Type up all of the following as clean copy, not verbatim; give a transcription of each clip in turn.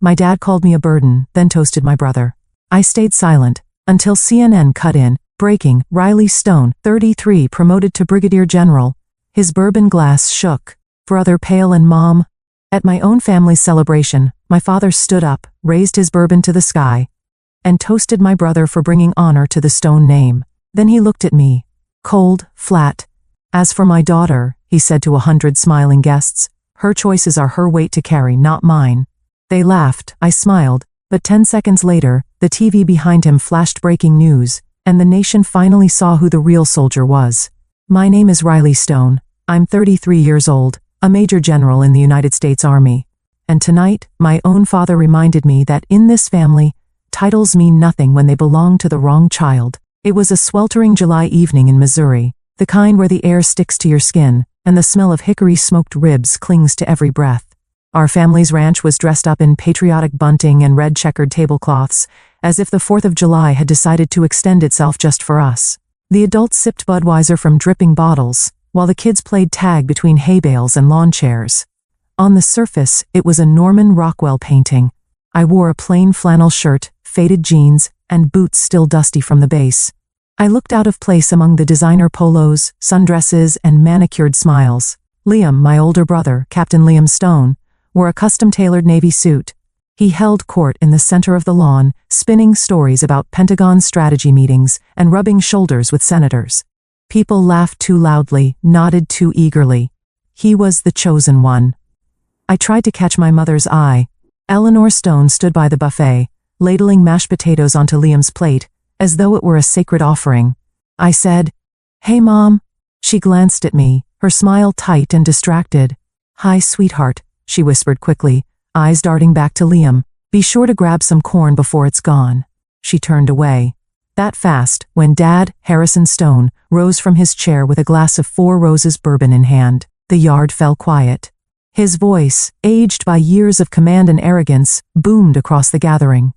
My dad called me a burden, then toasted my brother. I stayed silent, until CNN cut in, breaking, Riley Stone, 33, promoted to brigadier general. His bourbon glass shook. Brother pale and mom. At my own family's celebration, my father stood up, raised his bourbon to the sky, and toasted my brother for bringing honor to the Stone name. Then he looked at me, cold, flat. As for my daughter, he said to 100 smiling guests, her choices are her weight to carry, not mine. They laughed, I smiled, but 10 seconds later, the TV behind him flashed breaking news, and the nation finally saw who the real soldier was. My name is Riley Stone. I'm 33 years old, a major general in the United States Army. And tonight, my own father reminded me that in this family, titles mean nothing when they belong to the wrong child. It was a sweltering July evening in Missouri, the kind where the air sticks to your skin, and the smell of hickory-smoked ribs clings to every breath. Our family's ranch was dressed up in patriotic bunting and red checkered tablecloths, as if the 4th of July had decided to extend itself just for us. The adults sipped Budweiser from dripping bottles, while the kids played tag between hay bales and lawn chairs. On the surface, it was a Norman Rockwell painting. I wore a plain flannel shirt, faded jeans, and boots still dusty from the base. I looked out of place among the designer polos, sundresses, and manicured smiles. Liam, my older brother, Captain Liam Stone, wore a custom-tailored navy suit. He held court in the center of the lawn, spinning stories about Pentagon strategy meetings and rubbing shoulders with senators. People laughed too loudly, nodded too eagerly. He was the chosen one. I tried to catch my mother's eye. Eleanor Stone stood by the buffet, ladling mashed potatoes onto Liam's plate, as though it were a sacred offering. I said, "Hey, Mom." She glanced at me, her smile tight and distracted. "Hi, sweetheart," she whispered quickly, eyes darting back to Liam. "Be sure to grab some corn before it's gone." She turned away. That fast, when Dad, Harrison Stone, rose from his chair with a glass of Four Roses bourbon in hand, the yard fell quiet. His voice, aged by years of command and arrogance, boomed across the gathering.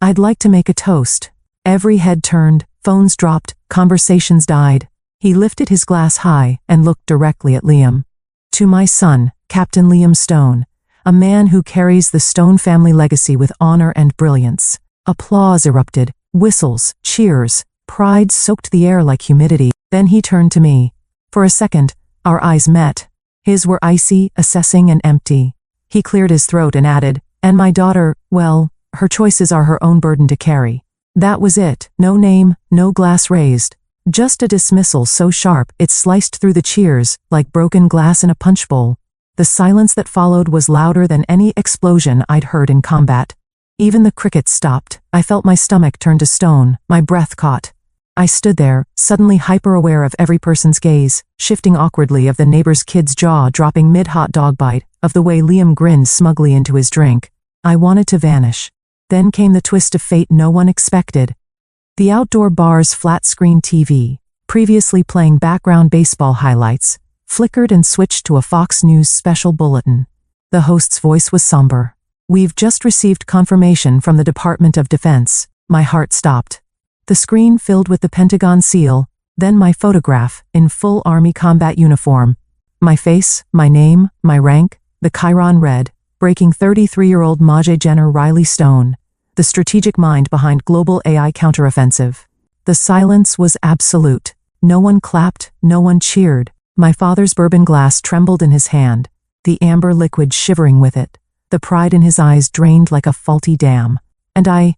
"I'd like to make a toast." Every head turned, phones dropped, conversations died. He lifted his glass high and looked directly at Liam. "To my son, Captain Liam Stone, a man who carries the Stone family legacy with honor and brilliance." Applause erupted, whistles, cheers, pride soaked the air like humidity. Then he turned to me. For a second, our eyes met. His were icy, assessing, and empty. He cleared his throat and added, "And my daughter, well, her choices are her own burden to carry." That was it. No name, no glass raised. Just a dismissal so sharp it sliced through the cheers, like broken glass in a punch bowl. The silence that followed was louder than any explosion I'd heard in combat. Even the crickets stopped. I felt my stomach turn to stone, my breath caught. I stood there, suddenly hyper-aware of every person's gaze, shifting awkwardly, of the neighbor's kid's jaw dropping mid-hot dog bite, of the way Liam grinned smugly into his drink. I wanted to vanish. Then came the twist of fate no one expected. The outdoor bar's flat-screen TV, previously playing background baseball highlights, flickered and switched to a Fox News special bulletin. The host's voice was somber. "We've just received confirmation from the Department of Defense." My heart stopped. The screen filled with the Pentagon seal, then my photograph, in full Army combat uniform. My face, my name, my rank, the Chiron read, breaking 33-year-old Major General Riley Stone, the strategic mind behind global AI counteroffensive. The silence was absolute. No one clapped, no one cheered. My father's bourbon glass trembled in his hand, the amber liquid shivering with it. The pride in his eyes drained like a faulty dam. And I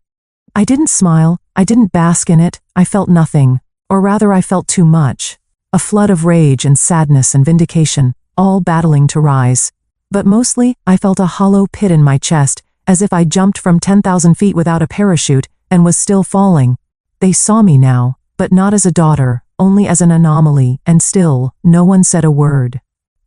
didn't smile, I didn't bask in it, I felt nothing. Or rather, I felt too much. A flood of rage and sadness and vindication, all battling to rise. But mostly, I felt a hollow pit in my chest, as if I jumped from 10,000 feet without a parachute and was still falling. They saw me now, but not as a daughter, only as an anomaly, and still, no one said a word.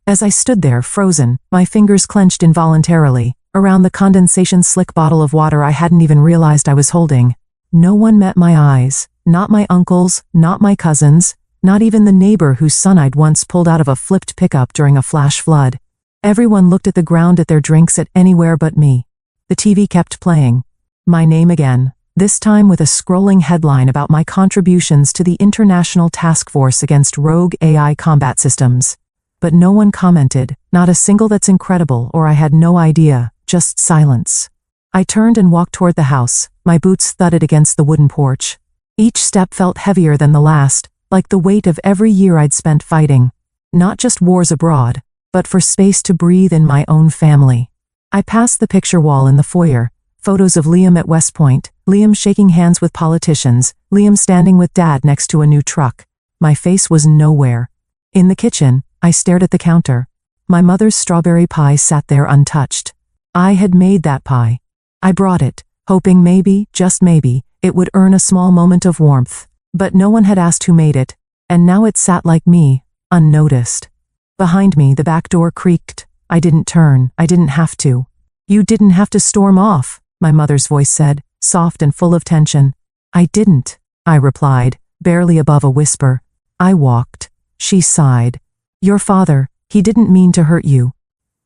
As I stood there, frozen, my fingers clenched involuntarily, around the condensation-slick bottle of water I hadn't even realized I was holding. No one met my eyes, not my uncles, not my cousins, not even the neighbor whose son I'd once pulled out of a flipped pickup during a flash flood. Everyone looked at the ground at their drinks at anywhere but me. The TV kept playing. My name again, this time with a scrolling headline about my contributions to the International Task Force Against Rogue AI Combat Systems. But no one commented, not a single "That's incredible" or "I had no idea," just silence. I turned and walked toward the house. My boots thudded against the wooden porch. Each step felt heavier than the last, like the weight of every year I'd spent fighting. Not just wars abroad, but for space to breathe in my own family. I passed the picture wall in the foyer. Photos of Liam at West Point, Liam shaking hands with politicians, Liam standing with Dad next to a new truck. My face was nowhere. In the kitchen, I stared at the counter. My mother's strawberry pie sat there untouched. I had made that pie. I brought it, hoping maybe, just maybe, it would earn a small moment of warmth. But no one had asked who made it, and now it sat like me, unnoticed. Behind me, the back door creaked. I didn't turn, I didn't have to. You didn't have to storm off, my mother's voice said, soft and full of tension. I didn't, I replied, barely above a whisper. I walked. She sighed. Your father, he didn't mean to hurt you.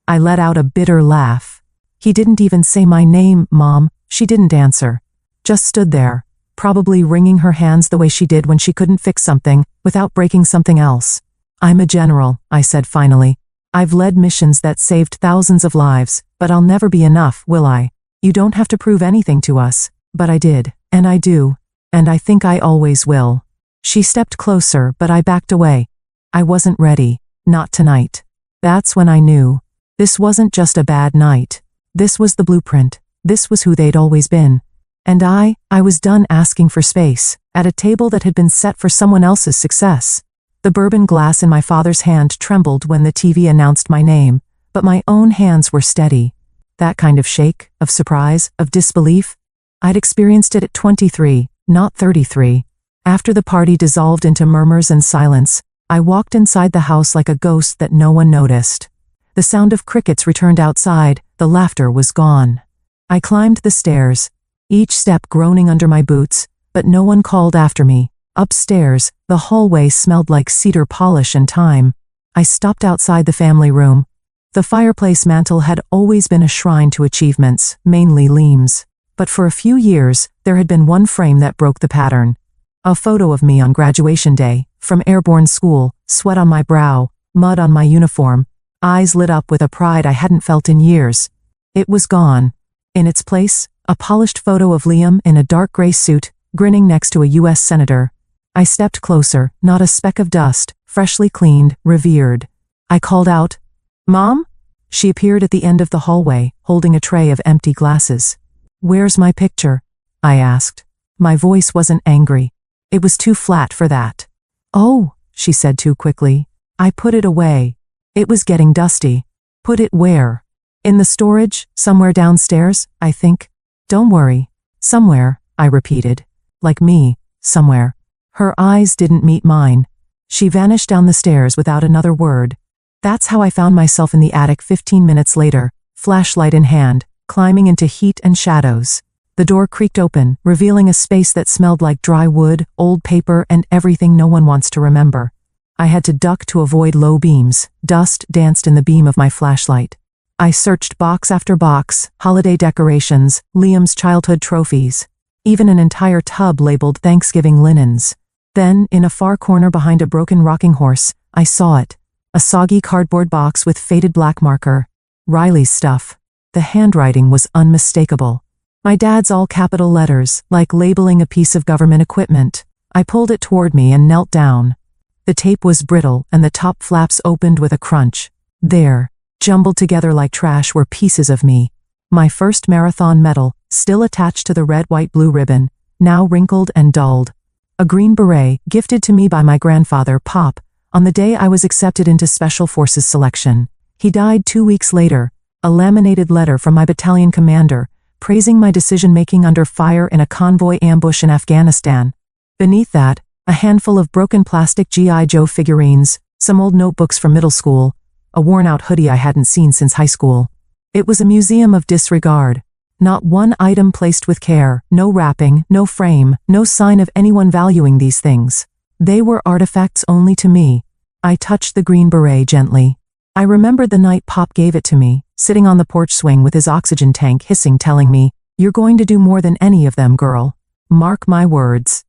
I let out a bitter laugh. He didn't even say my name, Mom. She didn't answer. Just stood there, probably wringing her hands the way she did when she couldn't fix something without breaking something else. I'm a general, I said finally. I've led missions that saved thousands of lives, but I'll never be enough, will I? You don't have to prove anything to us, but I did, and I do, and I think I always will. She stepped closer, but I backed away. I wasn't ready, not tonight. That's when I knew. This wasn't just a bad night. This was the blueprint. This was who they'd always been. And I was done asking for space, at a table that had been set for someone else's success. The bourbon glass in my father's hand trembled when the TV announced my name, but my own hands were steady. That kind of shake, of surprise, of disbelief, I'd experienced it at 23, not 33. After the party dissolved into murmurs and silence, I walked inside the house like a ghost that no one noticed. The sound of crickets returned outside, the laughter was gone. I climbed the stairs, each step groaning under my boots, but no one called after me. Upstairs, the hallway smelled like cedar polish and time. I stopped outside the family room. The fireplace mantel had always been a shrine to achievements, mainly Liam's. But for a few years, there had been one frame that broke the pattern. A photo of me on graduation day, from airborne school, sweat on my brow, mud on my uniform, eyes lit up with a pride I hadn't felt in years. It was gone. In its place, a polished photo of Liam in a dark gray suit, grinning next to a U.S. senator. I stepped closer, not a speck of dust, freshly cleaned, revered. I called out, Mom? She appeared at the end of the hallway, holding a tray of empty glasses. Where's my picture? I asked. My voice wasn't angry. It was too flat for that. Oh, she said too quickly. I put it away. It was getting dusty. Put it where? In the storage, somewhere downstairs, I think. Don't worry. Somewhere, I repeated. Like me, somewhere. Her eyes didn't meet mine. She vanished down the stairs without another word. That's how I found myself in the attic 15 minutes later, flashlight in hand, climbing into heat and shadows. The door creaked open, revealing a space that smelled like dry wood, old paper, and everything no one wants to remember. I had to duck to avoid low beams. Dust danced in the beam of my flashlight. I searched box after box, holiday decorations, Liam's childhood trophies, even an entire tub labeled Thanksgiving linens. Then, in a far corner behind a broken rocking horse, I saw it. A soggy cardboard box with faded black marker. Riley's stuff. The handwriting was unmistakable. My dad's all capital letters, like labeling a piece of government equipment. I pulled it toward me and knelt down. The tape was brittle and the top flaps opened with a crunch. There, jumbled together like trash, were pieces of me. My first marathon medal, still attached to the red-white-blue ribbon, now wrinkled and dulled. A green beret, gifted to me by my grandfather, Pop, on the day I was accepted into Special Forces selection. He died 2 weeks later. A laminated letter from my battalion commander, praising my decision-making under fire in a convoy ambush in Afghanistan. Beneath that, a handful of broken plastic G.I. Joe figurines, some old notebooks from middle school, a worn-out hoodie I hadn't seen since high school. It was a museum of disregard. Not one item placed with care, no wrapping, no frame, no sign of anyone valuing these things. They were artifacts only to me. I touched the green beret gently. I remembered the night Pop gave it to me, sitting on the porch swing with his oxygen tank hissing, telling me, "You're going to do more than any of them, girl. Mark my words."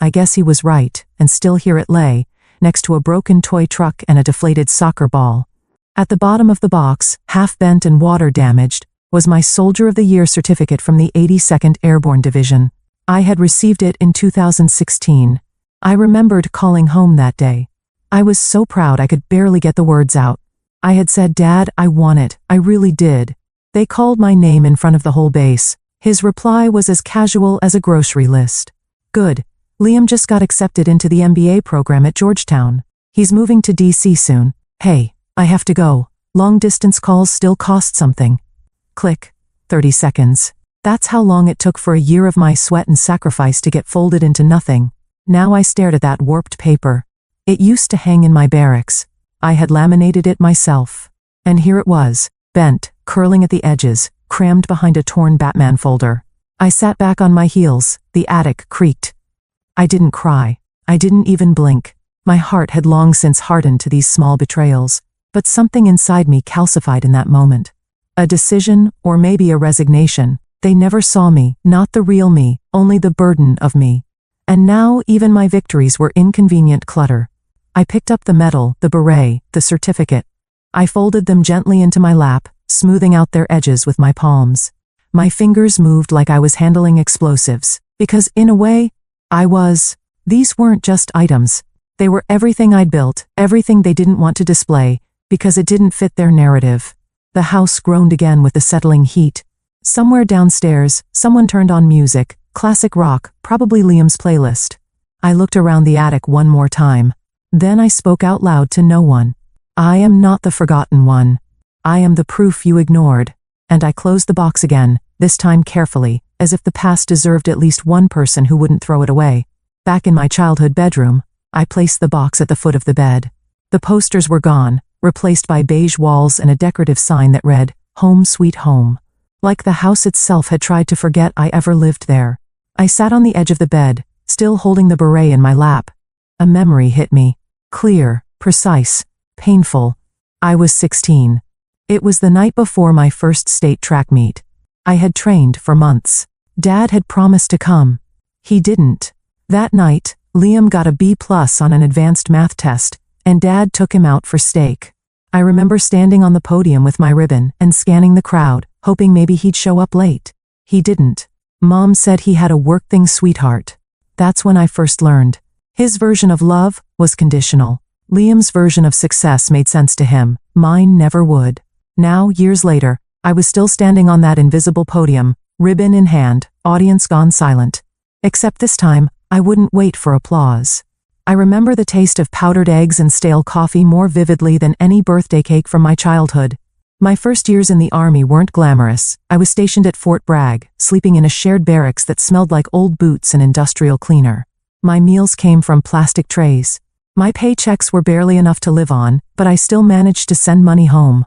I guess he was right, and still here it lay, next to a broken toy truck and a deflated soccer ball. At the bottom of the box, half bent and water damaged, was my Soldier of the Year certificate from the 82nd Airborne Division. I had received it in 2016. I remembered calling home that day. I was so proud I could barely get the words out. I had said, "Dad, I want it, I really did." They called my name in front of the whole base. His reply was as casual as a grocery list. "Good. Liam just got accepted into the MBA program at Georgetown. He's moving to DC soon. Hey, I have to go. Long-distance calls still cost something." Click. 30 seconds. That's how long it took for a year of my sweat and sacrifice to get folded into nothing. Now I stared at that warped paper. It used to hang in my barracks. I had laminated it myself. And here it was, bent, curling at the edges, crammed behind a torn Batman folder. I sat back on my heels, the attic creaked. I didn't cry. I didn't even blink. My heart had long since hardened to these small betrayals, but something inside me calcified in that moment. A decision, or maybe a resignation. They never saw me, not the real me, only the burden of me. And now even my victories were inconvenient clutter. I picked up the medal, the beret, the certificate. I folded them gently into my lap, smoothing out their edges with my palms. My fingers moved like I was handling explosives, because in a way, I was. These weren't just items. They were everything I'd built, everything they didn't want to display, because it didn't fit their narrative. The house groaned again with the settling heat. Somewhere downstairs, someone turned on music, classic rock, probably Liam's playlist. I looked around the attic one more time. Then I spoke out loud to no one. "I am not the forgotten one. I am the proof you ignored." And I closed the box again, this time carefully, as if the past deserved at least one person who wouldn't throw it away. Back in my childhood bedroom, I placed the box at the foot of the bed. The posters were gone, replaced by beige walls and a decorative sign that read, "Home Sweet Home." Like the house itself had tried to forget I ever lived there. I sat on the edge of the bed, still holding the beret in my lap. A memory hit me. Clear, precise, painful. I was 16. It was the night before my first state track meet. I had trained for months. Dad had promised to come. He didn't. That night, Liam got a B+ on an advanced math test, and Dad took him out for steak. I remember standing on the podium with my ribbon and scanning the crowd, hoping maybe he'd show up late. He didn't. Mom said he had a work thing sweetheart. That's when I first learned. His version of love was conditional. Liam's version of success made sense to him. Mine never would. Now, years later, I was still standing on that invisible podium, ribbon in hand, audience gone silent. Except this time, I wouldn't wait for applause. I remember the taste of powdered eggs and stale coffee more vividly than any birthday cake from my childhood. My first years in the Army weren't glamorous. I was stationed at Fort Bragg, sleeping in a shared barracks that smelled like old boots and industrial cleaner. My meals came from plastic trays. My paychecks were barely enough to live on, but I still managed to send money home.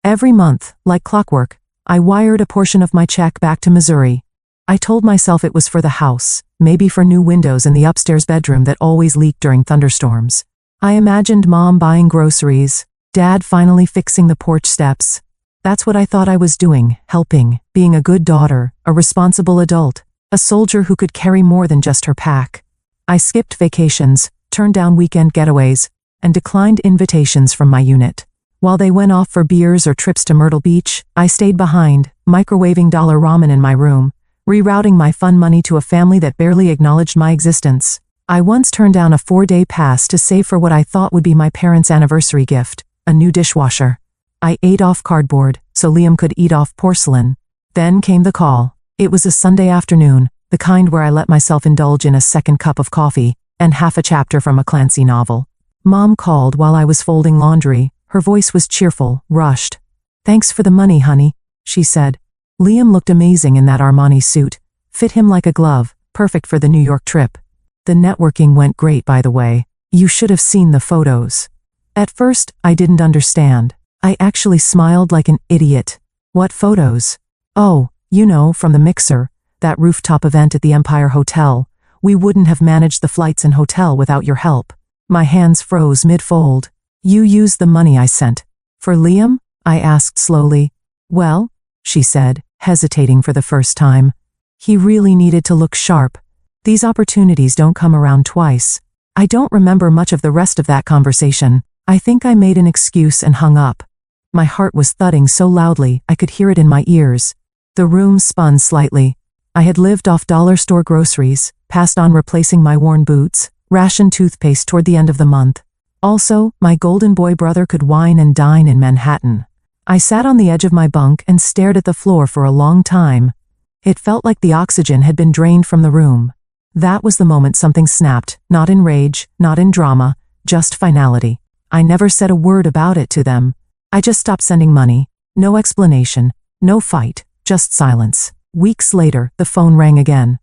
Every month, like clockwork, I wired a portion of my check back to Missouri. I told myself it was for the house, maybe for new windows in the upstairs bedroom that always leaked during thunderstorms. I imagined Mom buying groceries, Dad finally fixing the porch steps. That's what I thought I was doing, helping, being a good daughter, a responsible adult, a soldier who could carry more than just her pack. I skipped vacations, turned down weekend getaways, and declined invitations from my unit. While they went off for beers or trips to Myrtle Beach, I stayed behind, microwaving dollar ramen in my room, rerouting my fun money to a family that barely acknowledged my existence. I once turned down a 4-day pass to save for what I thought would be my parents' anniversary gift, a new dishwasher. I ate off cardboard, so Liam could eat off porcelain. Then came the call. It was a Sunday afternoon, the kind where I let myself indulge in a second cup of coffee, and half a chapter from a Clancy novel. Mom called while I was folding laundry. Her voice was cheerful, rushed. "Thanks for the money, honey," she said. Liam looked amazing in that Armani suit. Fit him like a glove, perfect for the New York trip. The networking went great, by the way. You should have seen the photos. At first, I didn't understand. I actually smiled like an idiot. What photos? Oh, you know, from the mixer, that rooftop event at the Empire Hotel. We wouldn't have managed the flights and hotel without your help. My hands froze mid-fold. You used the money I sent. For Liam? I asked slowly. Well, she said, hesitating for the first time. He really needed to look sharp. These opportunities don't come around twice. I don't remember much of the rest of that conversation. I think I made an excuse and hung up. My heart was thudding so loudly I could hear it in my ears. The room spun slightly. I had lived off dollar store groceries, passed on replacing my worn boots, rationed toothpaste toward the end of the month. Also, my golden boy brother could wine and dine in Manhattan. I sat on the edge of my bunk and stared at the floor for a long time. It felt like the oxygen had been drained from the room. That was the moment something snapped, not in rage, not in drama, just finality. I never said a word about it to them. I just stopped sending money. No explanation, no fight, just silence. Weeks later, the phone rang again.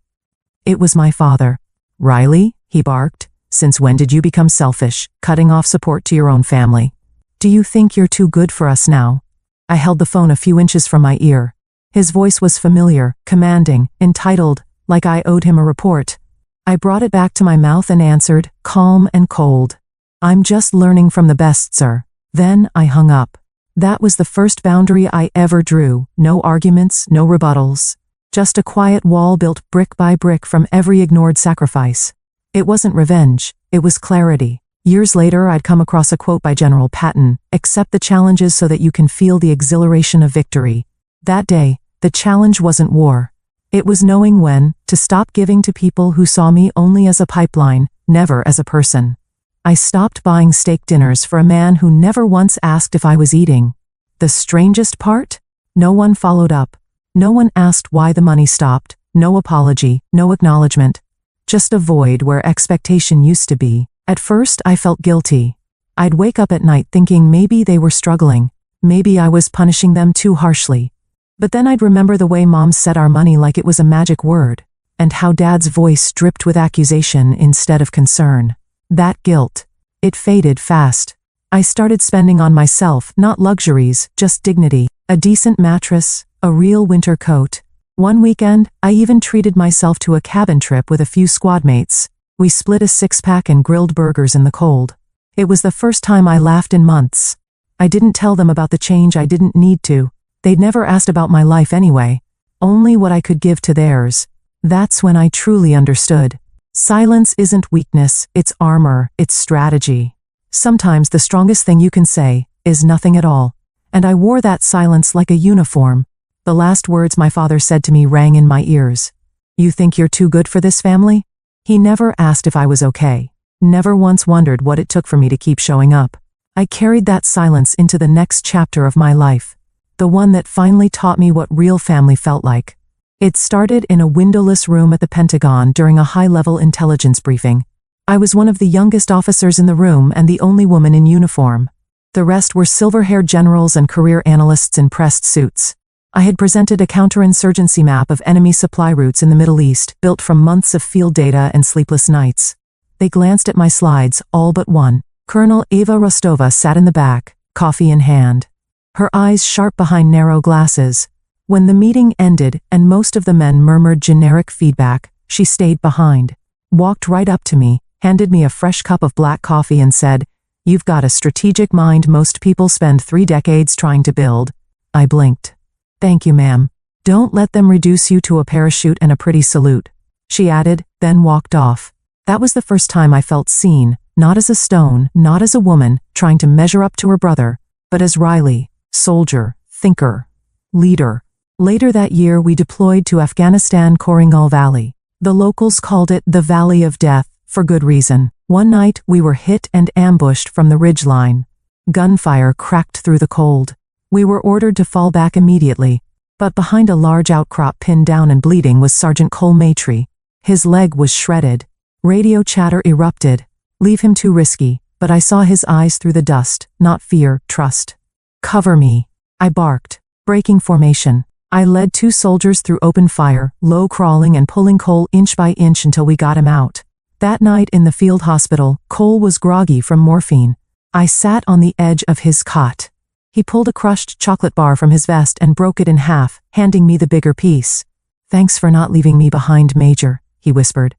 It was my father. "Riley," he barked, "since when did you become selfish, cutting off support to your own family? Do you think you're too good for us now?" I held the phone a few inches from my ear. His voice was familiar, commanding, entitled, like I owed him a report. I brought it back to my mouth and answered, calm and cold. "I'm just learning from the best, sir." Then I hung up. That was the first boundary I ever drew. No arguments, no rebuttals. Just a quiet wall built brick by brick from every ignored sacrifice. It wasn't revenge, it was clarity. Years later, I'd come across a quote by General Patton, "Accept the challenges so that you can feel the exhilaration of victory." That day, the challenge wasn't war. It was knowing when to stop giving to people who saw me only as a pipeline, never as a person. I stopped buying steak dinners for a man who never once asked if I was eating. The strangest part? No one followed up. No one asked why the money stopped. No apology, no acknowledgement. Just a void where expectation used to be. At first, I felt guilty. I'd wake up at night thinking maybe they were struggling. Maybe I was punishing them too harshly. But then I'd remember the way Mom said our money like it was a magic word, and how Dad's voice dripped with accusation instead of concern. That guilt. It faded fast. I started spending on myself, not luxuries, just dignity. A decent mattress, a real winter coat. One weekend, I even treated myself to a cabin trip with a few squad mates. We split a six-pack and grilled burgers in the cold. It was the first time I laughed in months. I didn't tell them about the change I didn't need to. They'd never asked about my life anyway. Only what I could give to theirs. That's when I truly understood. Silence isn't weakness, it's armor, it's strategy. Sometimes the strongest thing you can say is nothing at all. And I wore that silence like a uniform. The last words my father said to me rang in my ears. "You think you're too good for this family?" He never asked if I was okay. Never once wondered what it took for me to keep showing up. I carried that silence into the next chapter of my life. The one that finally taught me what real family felt like. It started in a windowless room at the Pentagon during a high-level intelligence briefing. I was one of the youngest officers in the room and the only woman in uniform. The rest were silver-haired generals and career analysts in pressed suits. I had presented a counterinsurgency map of enemy supply routes in the Middle East, built from months of field data and sleepless nights. They glanced at my slides, all but one. Colonel Eva Rostova sat in the back, coffee in hand. Her eyes sharp behind narrow glasses. When the meeting ended and most of the men murmured generic feedback, she stayed behind, walked right up to me, handed me a fresh cup of black coffee and said, "You've got a strategic mind most people spend 3 decades trying to build." I blinked. "Thank you, ma'am. Don't let them reduce you to a parachute and a pretty salute," she added, then walked off. That was the first time I felt seen, not as a stone, not as a woman, trying to measure up to her brother, but as Riley, soldier, thinker, leader. Later that year we deployed to Afghanistan Korangal Valley. The locals called it the Valley of Death, for good reason. One night we were hit and ambushed from the ridgeline. Gunfire cracked through the cold. We were ordered to fall back immediately, but behind a large outcrop pinned down and bleeding was Sergeant Cole Maitre. His leg was shredded. Radio chatter erupted. "Leave him too risky," but I saw his eyes through the dust, not fear, trust. "Cover me," I barked, breaking formation. I led 2 soldiers through open fire, low crawling and pulling Cole inch by inch until we got him out. That night in the field hospital, Cole was groggy from morphine. I sat on the edge of his cot. He pulled a crushed chocolate bar from his vest and broke it in half, handing me the bigger piece. "Thanks for not leaving me behind, Major," he whispered.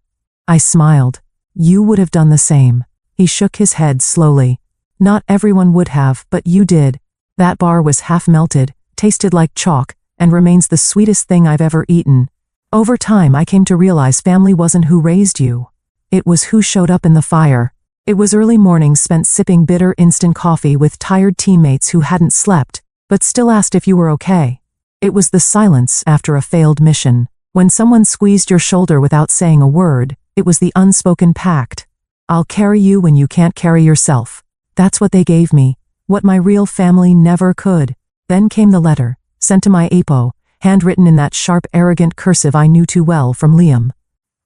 I smiled. "You would have done the same." He shook his head slowly. "Not everyone would have, but you did. That bar was half melted, tasted like chalk, and remains the sweetest thing I've ever eaten. Over time I came to realize family wasn't who raised you. It was who showed up in the fire. It was early mornings spent sipping bitter instant coffee with tired teammates who hadn't slept, but still asked if you were okay. It was the silence after a failed mission. When someone squeezed your shoulder without saying a word, it was the unspoken pact. I'll carry you when you can't carry yourself. That's what they gave me, what my real family never could. Then came the letter, sent to my APO, handwritten in that sharp, arrogant cursive I knew too well from Liam.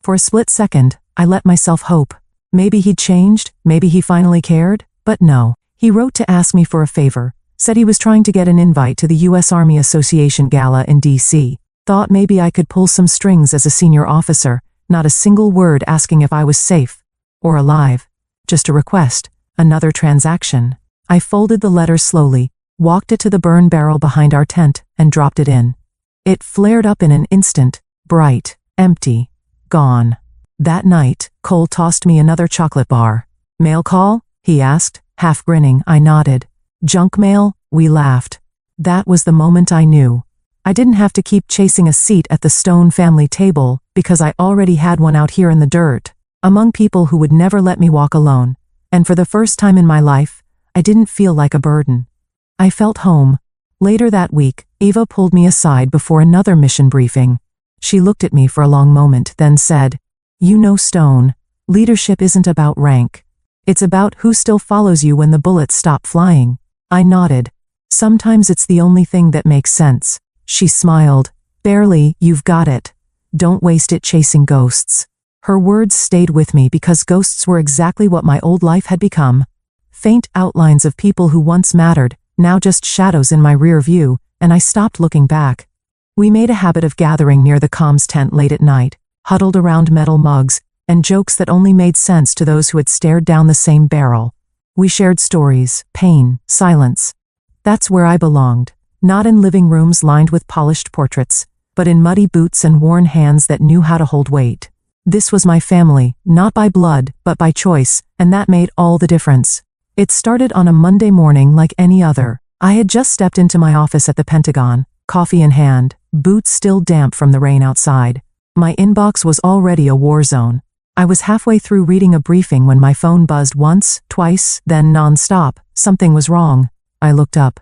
For a split second, I let myself hope. Maybe he'd changed, maybe he finally cared, but no. He wrote to ask me for a favor, said he was trying to get an invite to the U.S. Army Association Gala in D.C., thought maybe I could pull some strings as a senior officer, not a single word asking if I was safe or alive. Just a request, another transaction. I folded the letter slowly, walked it to the burn barrel behind our tent, and dropped it in. It flared up in an instant, bright, empty, gone. That night, Cole tossed me another chocolate bar. Mail call? He asked, half grinning. I nodded. Junk mail? We laughed. That was the moment I knew. I didn't have to keep chasing a seat at the Stone family table, because I already had one out here in the dirt, among people who would never let me walk alone. And for the first time in my life, I didn't feel like a burden. I felt home. Later that week, Ava pulled me aside before another mission briefing. She looked at me for a long moment, then said, "You know, Stone, leadership isn't about rank. It's about who still follows you when the bullets stop flying." I nodded. Sometimes it's the only thing that makes sense. She smiled. Barely, you've got it. Don't waste it chasing ghosts. Her words stayed with me because ghosts were exactly what my old life had become. Faint outlines of people who once mattered, now just shadows in my rear view, and I stopped looking back. We made a habit of gathering near the comms tent late at night, huddled around metal mugs, and jokes that only made sense to those who had stared down the same barrel. We shared stories, pain, silence. That's where I belonged, not in living rooms lined with polished portraits, but in muddy boots and worn hands that knew how to hold weight. This was my family, not by blood, but by choice, and that made all the difference. It started on a Monday morning like any other. I had just stepped into my office at the Pentagon, coffee in hand, boots still damp from the rain outside. My inbox was already a war zone. I was halfway through reading a briefing when my phone buzzed once, twice, then non-stop. Something was wrong. I looked up.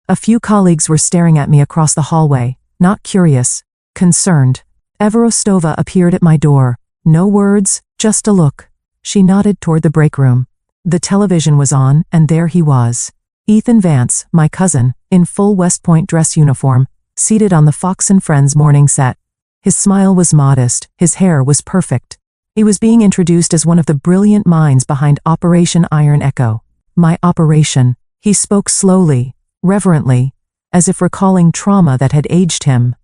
A few colleagues were staring at me across the hallway, not curious, concerned. Eva Rostova appeared at my door. No words, just a look. She nodded toward the break room. The television was on, and there he was. Ethan Vance, my cousin, in full West Point dress uniform, seated on the Fox and Friends morning set. His smile was modest, his hair was perfect. He was being introduced as one of the brilliant minds behind Operation Iron Echo. My operation. He spoke slowly, reverently, as if recalling trauma that had aged him.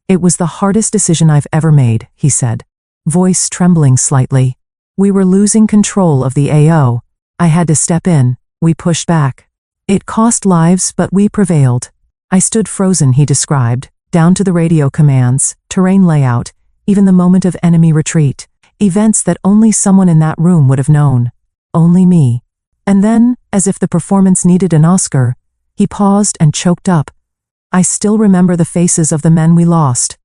It was the hardest decision I've ever made, he said, voice trembling slightly. We were losing control of the AO. I had to step in. We pushed back. It cost lives, but we prevailed. I stood frozen, he described, down to the radio commands, terrain layout, even the moment of enemy retreat. Events that only someone in that room would have known. Only me. And then, as if the performance needed an Oscar, he paused and choked up. I still remember the faces of the men we lost.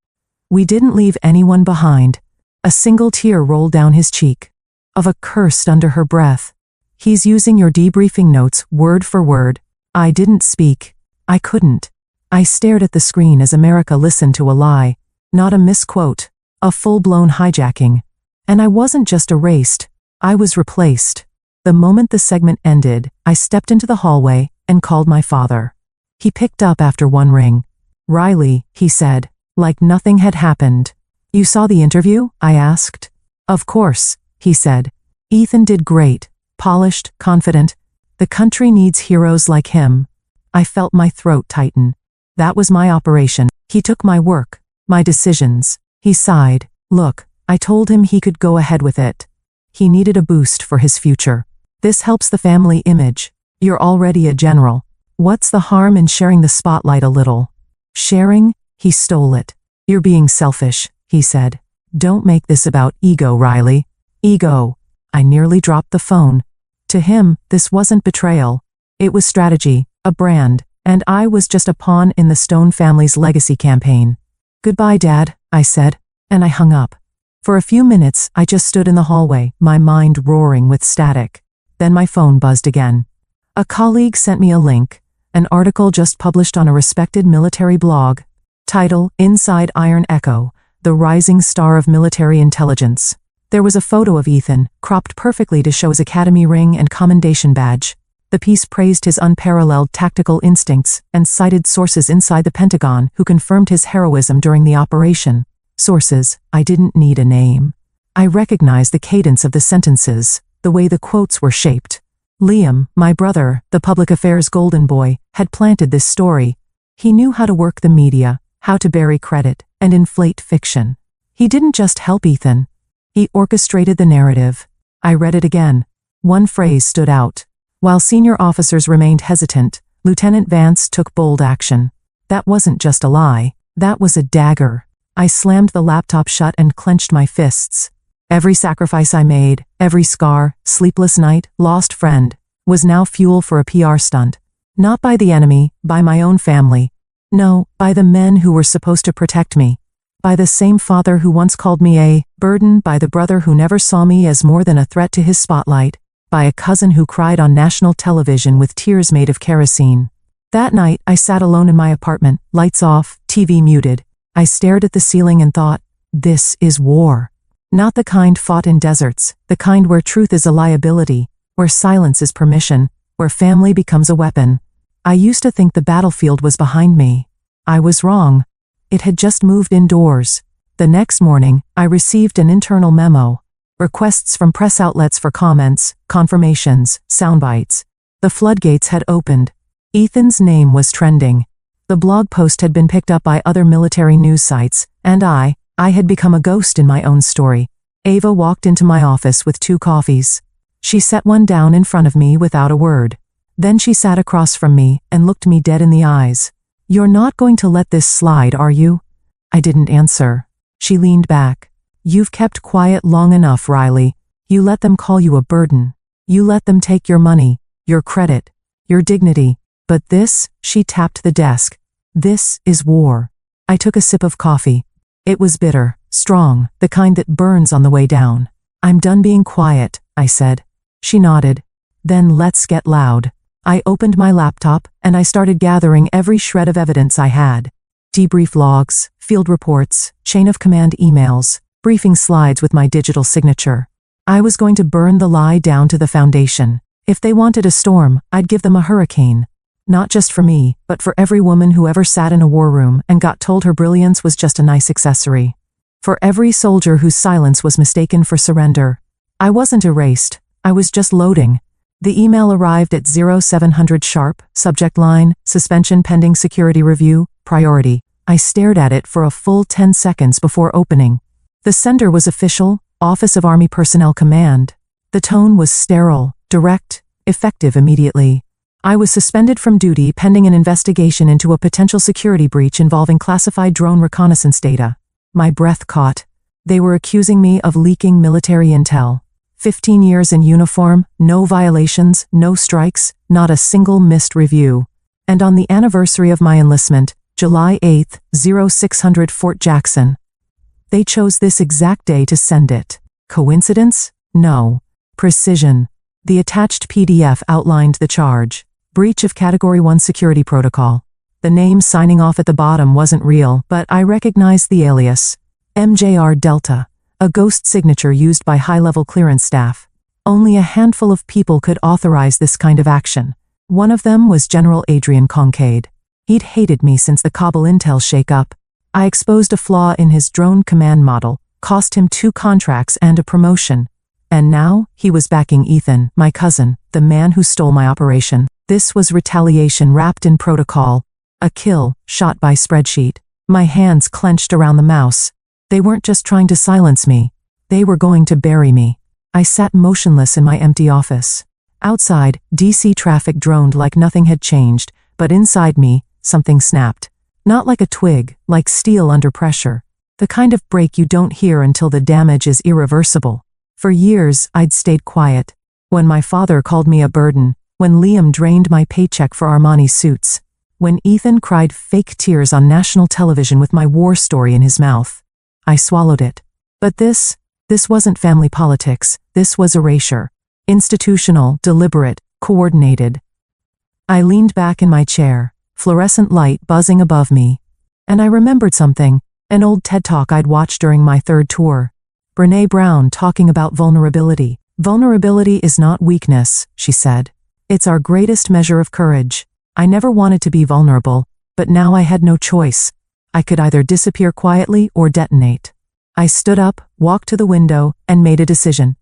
We didn't leave anyone behind. A single tear rolled down his cheek. Ava cursed under her breath. He's using your debriefing notes word for word. I didn't speak. I couldn't. I stared at the screen as America listened to a lie. Not a misquote. A full-blown hijacking. And I wasn't just erased. I was replaced. The moment the segment ended, I stepped into the hallway and called my father. He picked up after one ring. "Riley," he said, like nothing had happened. "You saw the interview?" I asked. "Of course," he said. "Ethan did great, polished, confident. The country needs heroes like him." I felt my throat tighten. That was my operation. He took my work, my decisions. He sighed. "Look, I told him he could go ahead with it. He needed a boost for his future. This helps the family image. You're already a general. What's the harm in sharing the spotlight a little?" Sharing? He stole it. "You're being selfish," he said. "Don't make this about ego, Riley." Ego. I nearly dropped the phone. To him, this wasn't betrayal. It was strategy, a brand, and I was just a pawn in the Stone family's legacy campaign. "Goodbye, Dad," I said, and I hung up. For a few minutes, I just stood in the hallway, my mind roaring with static. Then my phone buzzed again. A colleague sent me a link, an article just published on a respected military blog. Title, Inside Iron Echo, the rising star of military intelligence. There was a photo of Ethan, cropped perfectly to show his academy ring and commendation badge. The piece praised his unparalleled tactical instincts and cited sources inside the Pentagon who confirmed his heroism during the operation. Sources, I didn't need a name. I recognized the cadence of the sentences, the way the quotes were shaped. Liam, my brother, the public affairs golden boy, had planted this story. He knew how to work the media, how to bury credit, and inflate fiction. He didn't just help Ethan. He orchestrated the narrative. I read it again. One phrase stood out. While senior officers remained hesitant, Lieutenant Vance took bold action. That wasn't just a lie. That was a dagger. I slammed the laptop shut and clenched my fists. Every sacrifice I made, every scar, sleepless night, lost friend, was now fuel for a PR stunt. Not by the enemy, by my own family. No, by the men who were supposed to protect me. By the same father who once called me a burden, by the brother who never saw me as more than a threat to his spotlight, by a cousin who cried on national television with tears made of kerosene. That night, I sat alone in my apartment, lights off, TV muted. I stared at the ceiling and thought, this is war. Not the kind fought in deserts, the kind where truth is a liability, where silence is permission, where family becomes a weapon. I used to think the battlefield was behind me. I was wrong. It had just moved indoors. The next morning, I received an internal memo. Requests from press outlets for comments, confirmations, soundbites. The floodgates had opened. Ethan's name was trending. The blog post had been picked up by other military news sites, and I had become a ghost in my own story. Ava walked into my office with 2 coffees. She set one down in front of me without a word. Then she sat across from me and looked me dead in the eyes. You're not going to let this slide, are you? I didn't answer. She leaned back. You've kept quiet long enough, Riley. You let them call you a burden. You let them take your money, your credit, your dignity. But this, she tapped the desk. This is war. I took a sip of coffee. It was bitter, strong, the kind that burns on the way down. I'm done being quiet, I said. She nodded. Then let's get loud. I opened my laptop, and I started gathering every shred of evidence I had. Debrief logs, field reports, chain of command emails, briefing slides with my digital signature. I was going to burn the lie down to the foundation. If they wanted a storm, I'd give them a hurricane. Not just for me, but for every woman who ever sat in a war room and got told her brilliance was just a nice accessory. For every soldier whose silence was mistaken for surrender. I wasn't erased. I was just loading. The email arrived at 0700 sharp, subject line, suspension pending security review, priority. I stared at it for a full 10 seconds before opening. The sender was official, Office of Army Personnel Command. The tone was sterile, direct, effective immediately. I was suspended from duty pending an investigation into a potential security breach involving classified drone reconnaissance data. My breath caught. They were accusing me of leaking military intel. 15 years in uniform, no violations, no strikes, not a single missed review. And on the anniversary of my enlistment, July 8, 0600 Fort Jackson. They chose this exact day to send it. Coincidence? No. Precision. The attached PDF outlined the charge. Breach of Category 1 security protocol. The name signing off at the bottom wasn't real, but I recognized the alias. MJR Delta. A ghost signature used by high-level clearance staff. Only a handful of people could authorize this kind of action. One of them was General Adrian Concade. He'd hated me since the Kabul intel shakeup. I exposed a flaw in his drone command model, cost him 2 contracts and a promotion. And now, he was backing Ethan, my cousin, the man who stole my operation. This was retaliation wrapped in protocol. A kill, shot by spreadsheet. My hands clenched around the mouse. They weren't just trying to silence me. They were going to bury me. I sat motionless in my empty office. Outside, DC traffic droned like nothing had changed, but inside me, something snapped. Not like a twig, like steel under pressure. The kind of break you don't hear until the damage is irreversible. For years, I'd stayed quiet. When my father called me a burden, when Liam drained my paycheck for Armani suits, when Ethan cried fake tears on national television with my war story in his mouth. I swallowed it. But this wasn't family politics, this was erasure. Institutional, deliberate, coordinated. I leaned back in my chair, fluorescent light buzzing above me. And I remembered something, an old TED Talk I'd watched during my third tour. Brené Brown talking about vulnerability. Vulnerability is not weakness, she said. It's our greatest measure of courage. I never wanted to be vulnerable, but now I had no choice. I could either disappear quietly or detonate. I stood up, walked to the window, and made a decision.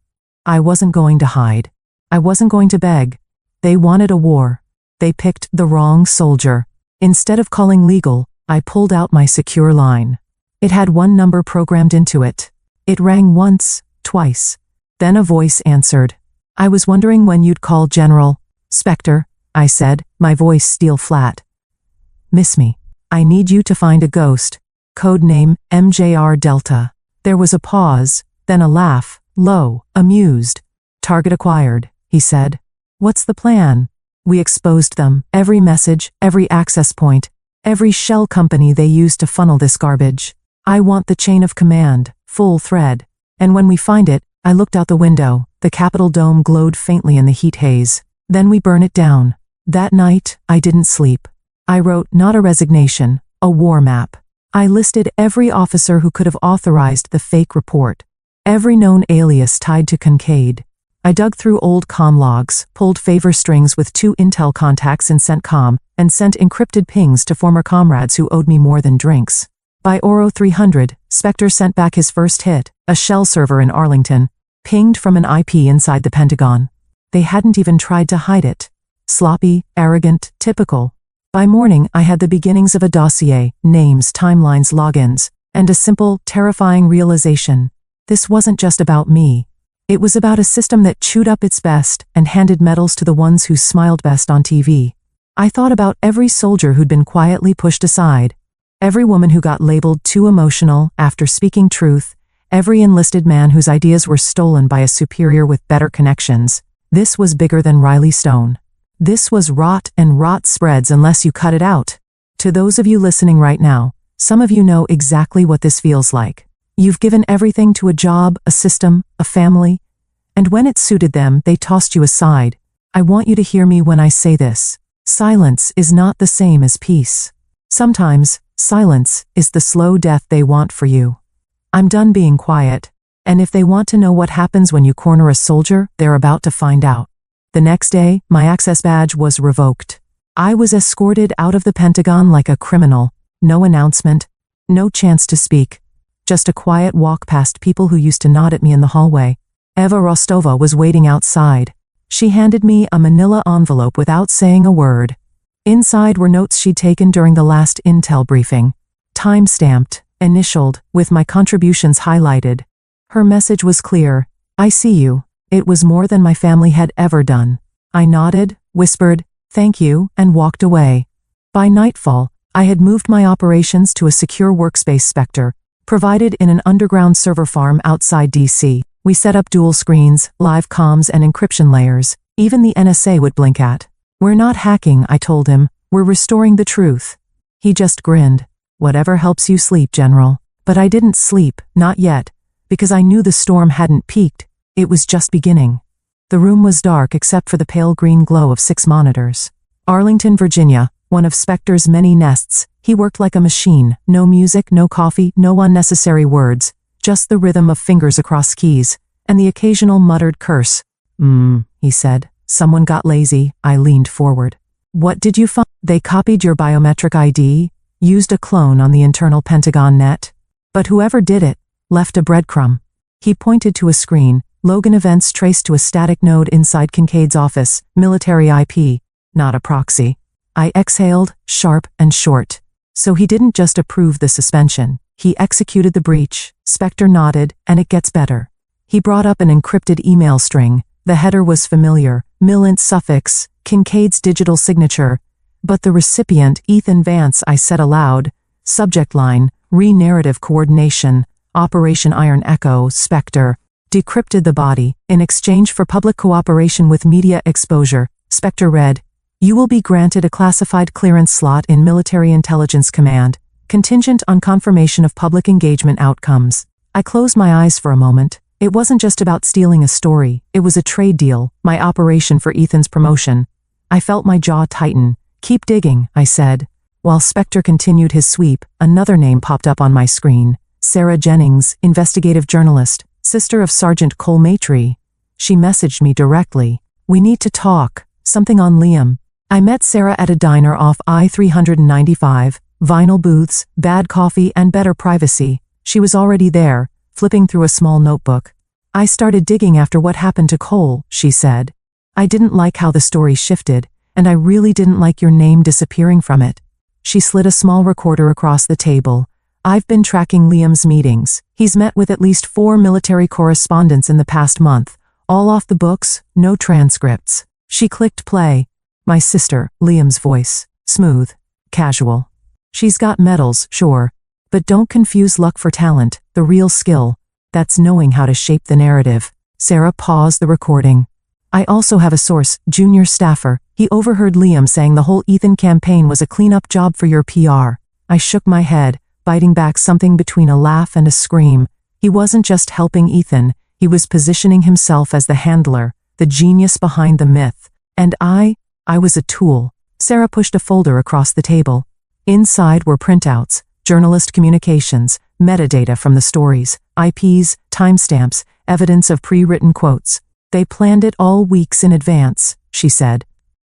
I wasn't going to hide. I wasn't going to beg. They wanted a war. They picked the wrong soldier. Instead of calling legal, I pulled out my secure line. It had one number programmed into it. It rang once, twice. Then a voice answered. I was wondering when you'd call, General. Spectre, I said, my voice steel flat. Miss me. I need you to find a ghost. Code name MJR Delta. There was a pause, then a laugh, low, amused. Target acquired, he said. What's the plan? We exposed them, every message, every access point, every shell company they used to funnel this garbage. I want the chain of command, full thread. And when we find it, I looked out the window. The Capitol dome glowed faintly in the heat haze. Then we burn it down. That night, I didn't sleep. I wrote not a resignation, a war map. I listed every officer who could have authorized the fake report. Every known alias tied to Kincaid. I dug through old comm logs, pulled favor strings with 2 intel contacts in CENTCOM, and sent encrypted pings to former comrades who owed me more than drinks. By Oro 300, Spectre sent back his first hit, a shell server in Arlington, pinged from an IP inside the Pentagon. They hadn't even tried to hide it. Sloppy, arrogant, typical. By morning, I had the beginnings of a dossier, names, timelines, logins, and a simple, terrifying realization. This wasn't just about me. It was about a system that chewed up its best and handed medals to the ones who smiled best on TV. I thought about every soldier who'd been quietly pushed aside, every woman who got labeled too emotional after speaking truth, every enlisted man whose ideas were stolen by a superior with better connections. This was bigger than Riley Stone. This was rot, and rot spreads unless you cut it out. To those of you listening right now, some of you know exactly what this feels like. You've given everything to a job, a system, a family, and when it suited them, they tossed you aside. I want you to hear me when I say this. Silence is not the same as peace. Sometimes, silence is the slow death they want for you. I'm done being quiet, and if they want to know what happens when you corner a soldier, they're about to find out. The next day, my access badge was revoked. I was escorted out of the Pentagon like a criminal. No announcement, no chance to speak. Just a quiet walk past people who used to nod at me in the hallway. Eva Rostova was waiting outside. She handed me a manila envelope without saying a word. Inside were notes she'd taken during the last intel briefing. Time-stamped, initialed, with my contributions highlighted. Her message was clear. I see you. It was more than my family had ever done. I nodded, whispered, thank you, and walked away. By nightfall, I had moved my operations to a secure workspace Spectre, provided in an underground server farm outside DC. We set up dual screens, live comms, and encryption layers. Even the NSA would blink at. We're not hacking, I told him. We're restoring the truth. He just grinned. Whatever helps you sleep, General. But I didn't sleep, not yet, because I knew the storm hadn't peaked. It was just beginning. The room was dark except for the pale green glow of 6 monitors. Arlington, Virginia, one of Spectre's many nests. He worked like a machine. No music, no coffee, no unnecessary words. Just the rhythm of fingers across keys, and the occasional muttered curse. He said. Someone got lazy. I leaned forward. What did you find? They copied your biometric ID, used a clone on the internal Pentagon net. But whoever did it, left a breadcrumb. He pointed to a screen, Logan events traced to a static node inside Kincaid's office, military IP, not a proxy. I exhaled, sharp and short. So he didn't just approve the suspension. He executed the breach. Spectre nodded, and it gets better. He brought up an encrypted email string. The header was familiar, milint suffix, Kincaid's digital signature. But the recipient, Ethan Vance, I said aloud. Subject line, re-narrative coordination, Operation Iron Echo, Spectre. Decrypted the body. In exchange for public cooperation with media exposure, Spectre read, you will be granted a classified clearance slot in Military Intelligence Command, contingent on confirmation of public engagement outcomes. I closed my eyes for a moment. It wasn't just about stealing a story, it was a trade deal, my operation for Ethan's promotion. I felt my jaw tighten. Keep digging, I said. While Spectre continued his sweep, another name popped up on my screen. Sarah Jennings, investigative journalist, sister of Sergeant Cole Maitrey. She messaged me directly. We need to talk. Something on Liam. I met Sarah at a diner off I-395, vinyl booths, bad coffee and better privacy. She was already there, flipping through a small notebook. I started digging after what happened to Cole, she said. I didn't like how the story shifted, and I really didn't like your name disappearing from it. She slid a small recorder across the table. I've been tracking Liam's meetings. He's met with at least 4 military correspondents in the past month, all off the books, no transcripts. She clicked play. My sister, Liam's voice. Smooth. Casual. She's got medals, sure. But don't confuse luck for talent, the real skill. That's knowing how to shape the narrative. Sarah paused the recording. I also have a source, junior staffer. He overheard Liam saying the whole Ethan campaign was a cleanup job for your PR. I shook my head, biting back something between a laugh and a scream. He wasn't just helping Ethan, he was positioning himself as the handler, the genius behind the myth. And I was a tool. Sarah pushed a folder across the table. Inside were printouts, journalist communications, metadata from the stories, IPs, timestamps, evidence of pre-written quotes. They planned it all weeks in advance, she said.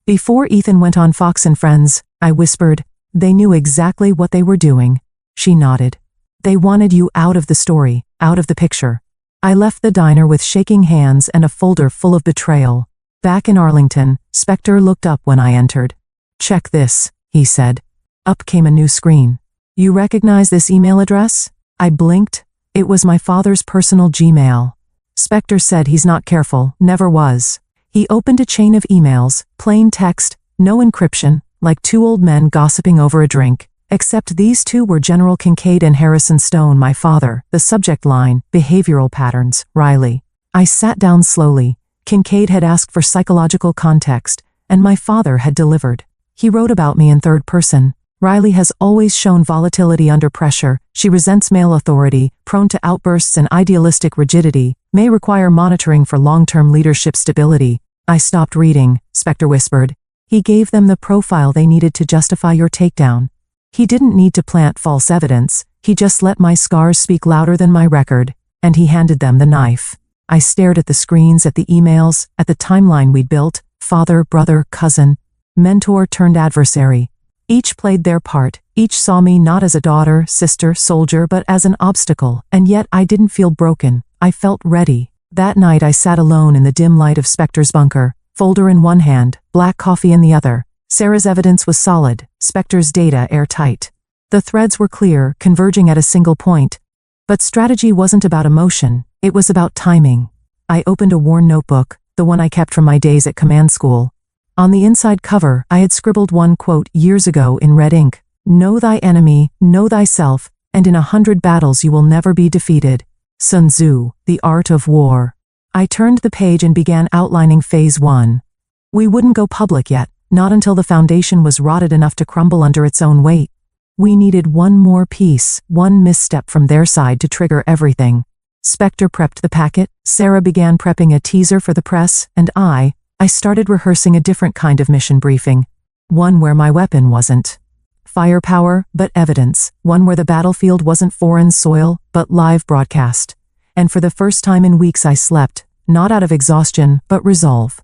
Before Ethan went on Fox and Friends, I whispered, they knew exactly what they were doing. She nodded. They wanted you out of the story, out of the picture. I left the diner with shaking hands and a folder full of betrayal. Back in Arlington, Spectre looked up when I entered. Check this, he said. Up came a new screen. You recognize this email address? I blinked. It was my father's personal Gmail. Spectre said he's not careful, never was. He opened a chain of emails, plain text, no encryption, like two old men gossiping over a drink. Except these two were General Kincaid and Harrison Stone, my father. The subject line, behavioral patterns, Riley. I sat down slowly. Kincaid had asked for psychological context, and my father had delivered. He wrote about me in third person. Riley has always shown volatility under pressure. She resents male authority, prone to outbursts and idealistic rigidity, may require monitoring for long-term leadership stability. I stopped reading, Spectre whispered. He gave them the profile they needed to justify your takedown. He didn't need to plant false evidence, he just let my scars speak louder than my record, and he handed them the knife. I stared at the screens, at the emails, at the timeline we'd built, father, brother, cousin, mentor turned adversary. Each played their part, each saw me not as a daughter, sister, soldier, but as an obstacle, and yet I didn't feel broken, I felt ready. That night I sat alone in the dim light of Spectre's bunker, folder in one hand, black coffee in the other. Sarah's evidence was solid, Spectre's data airtight. The threads were clear, converging at a single point. But strategy wasn't about emotion, it was about timing. I opened a worn notebook, the one I kept from my days at command school. On the inside cover, I had scribbled one quote years ago in red ink. Know thy enemy, know thyself, and in 100 battles you will never be defeated. Sun Tzu, The Art of War. I turned the page and began outlining phase 1. We wouldn't go public yet, not until the foundation was rotted enough to crumble under its own weight. We needed one more piece, one misstep from their side to trigger everything. Spectre prepped the packet, Sarah began prepping a teaser for the press, and I started rehearsing a different kind of mission briefing. One where my weapon wasn't firepower, but evidence. One where the battlefield wasn't foreign soil, but live broadcast. And for the first time in weeks I slept, not out of exhaustion, but resolve.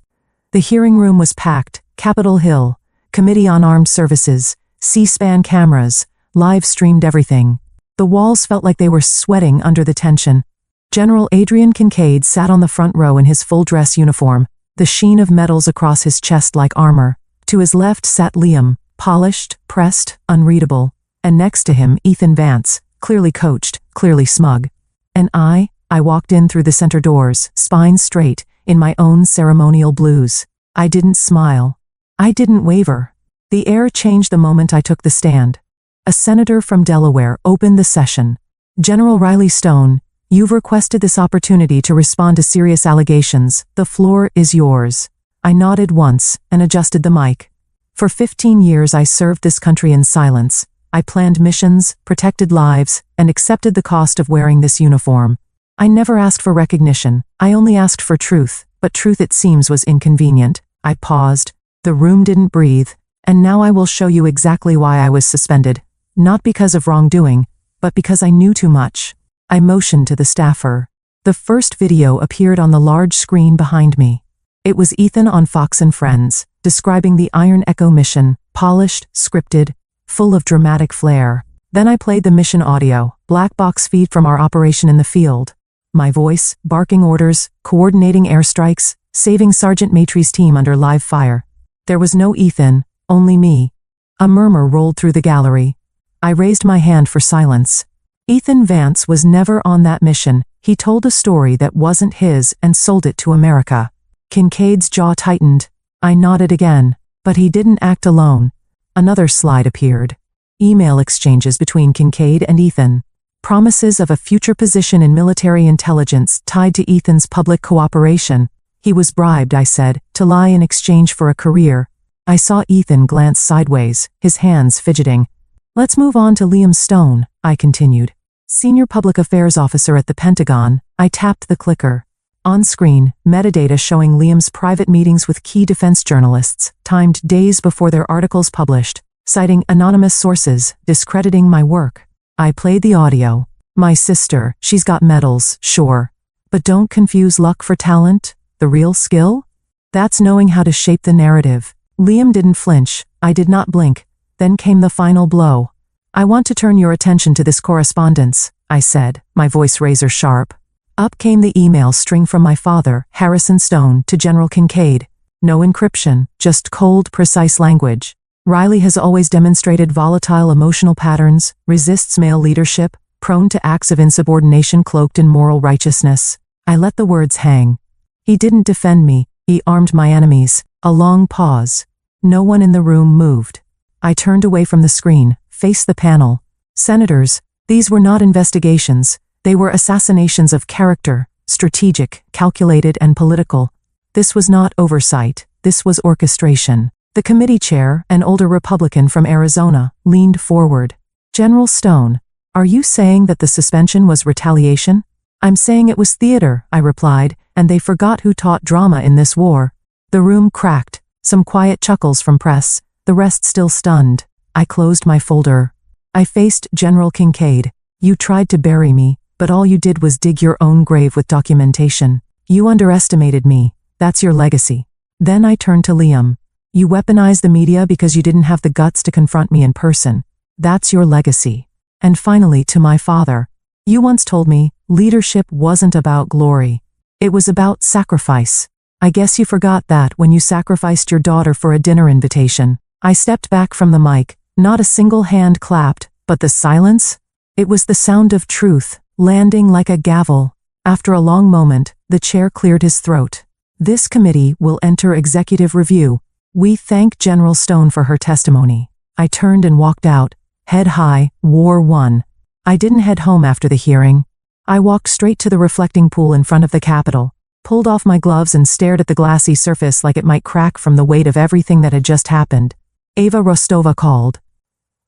The hearing room was packed, Capitol Hill, Committee on Armed Services, C-SPAN cameras, live-streamed everything. The walls felt like they were sweating under the tension. General Adrian Kincaid sat on the front row in his full-dress uniform, the sheen of metals across his chest like armor. To his left sat Liam, polished, pressed, unreadable. And next to him, Ethan Vance, clearly coached, clearly smug. And I walked in through the center doors, spine straight, in my own ceremonial blues. I didn't smile. I didn't waver. The air changed the moment I took the stand. A senator from Delaware opened the session. General Riley Stone, you've requested this opportunity to respond to serious allegations. The floor is yours. I nodded once and adjusted the mic. For 15 years I served this country in silence. I planned missions, protected lives, and accepted the cost of wearing this uniform. I never asked for recognition, I only asked for truth, but truth it seems was inconvenient. I paused. The room didn't breathe. And now I will show you exactly why I was suspended. Not because of wrongdoing, but because I knew too much. I motioned to the staffer. The first video appeared on the large screen behind me. It was Ethan on Fox and Friends, describing the Iron Echo mission, polished, scripted, full of dramatic flair. Then I played the mission audio, black box feed from our operation in the field. My voice, barking orders, coordinating airstrikes, saving Sergeant Maitre's team under live fire. There was no Ethan, only me. A murmur rolled through the gallery. I raised my hand for silence. Ethan Vance was never on that mission. He told a story that wasn't his and sold it to America. Kincaid's jaw tightened. I nodded again, but he didn't act alone. Another slide appeared. Email exchanges between Kincaid and Ethan. Promises of a future position in military intelligence tied to Ethan's public cooperation. He was bribed, I said, to lie in exchange for a career. I saw Ethan glance sideways, his hands fidgeting. Let's move on to Liam Stone, I continued. Senior Public Affairs Officer at the Pentagon. I tapped the clicker. On screen, metadata showing Liam's private meetings with key defense journalists, timed days before their articles published, citing anonymous sources, discrediting my work. I played the audio. My sister, she's got medals, sure. But don't confuse luck for talent. The real skill? That's knowing how to shape the narrative. Liam didn't flinch. I did not blink. Then came the final blow. I want to turn your attention to this correspondence, I said, my voice razor sharp. Up came the email string from my father, Harrison Stone, to General Kincaid. No encryption, just cold, precise language. Riley has always demonstrated volatile emotional patterns, resists male leadership, prone to acts of insubordination cloaked in moral righteousness. I let the words hang. He didn't defend me, he armed my enemies. A long pause. No one in the room moved. I turned away from the screen, faced the panel. Senators, these were not investigations. They were assassinations of character, strategic, calculated, and political. This was not oversight. This was orchestration. The committee chair, an older Republican from Arizona, leaned forward. General Stone, are you saying that the suspension was retaliation? I'm saying it was theater, I replied, and they forgot who taught drama in this war. The room cracked, some quiet chuckles from press, the rest still stunned. I closed my folder. I faced General Kincaid. You tried to bury me, but all you did was dig your own grave with documentation. You underestimated me. That's your legacy. Then I turned to Liam. You weaponized the media because you didn't have the guts to confront me in person. That's your legacy. And finally, to my father. You once told me, leadership wasn't about glory. It was about sacrifice. I guess you forgot that when you sacrificed your daughter for a dinner invitation. I stepped back from the mic. Not a single hand clapped, but the silence? It was the sound of truth, landing like a gavel. After a long moment, the chair cleared his throat. This committee will enter executive review. We thank General Stone for her testimony. I turned and walked out. Head high, war won. I didn't head home after the hearing. I walked straight to the reflecting pool in front of the Capitol, pulled off my gloves and stared at the glassy surface like it might crack from the weight of everything that had just happened. Ava Rostova called.